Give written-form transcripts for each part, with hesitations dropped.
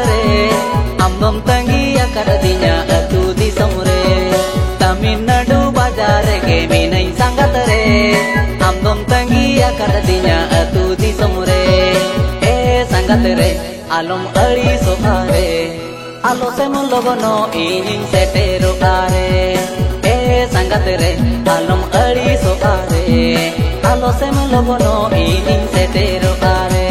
re ambam tangi akar dinya atu di samre Tamil Nadu bazar ke minai sangat re ambam tangi akar dinya atu di samre sangat re alom ali sohare alo sem logono inin setero are sangat re alom ali sohare alo sem logono inin setero are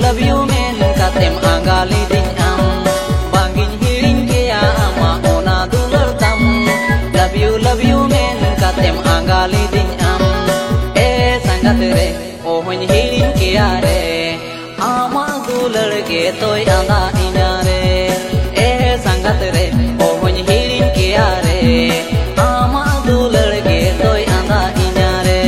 Love you men katem angali ding am bangin hiring ke ama ona dular tam love you men katem angali ding am sangat re ohon hiring ke are ama dular ke toy anga inare sangat re ohon hiring ke are ama dular ke toy anga inare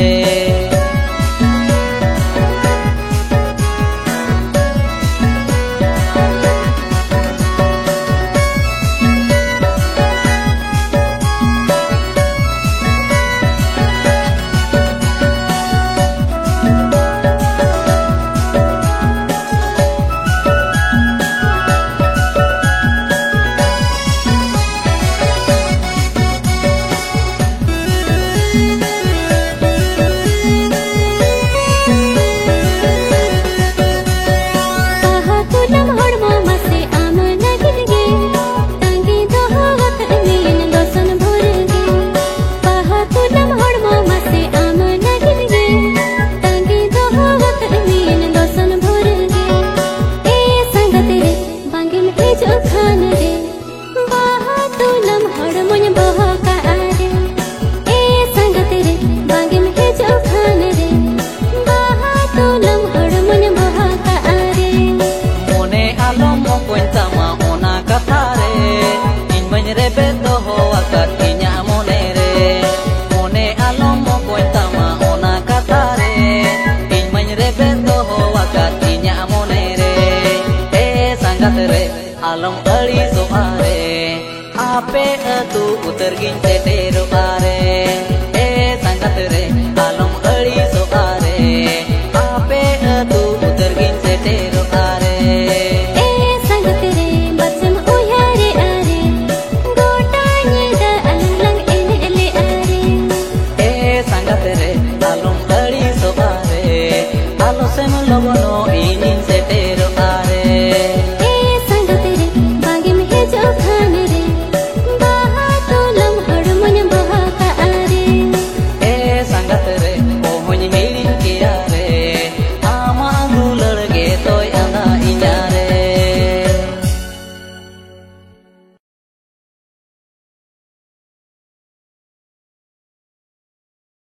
Rebeto ho akat inya monere mone alomo koitama ona katare inmany rebeto ho akat inya monere sangat re alam ali so are ape atu utergin setero are sangat re alam ali so are ape atu utergin setero are alom ali so are alo sem logono inin se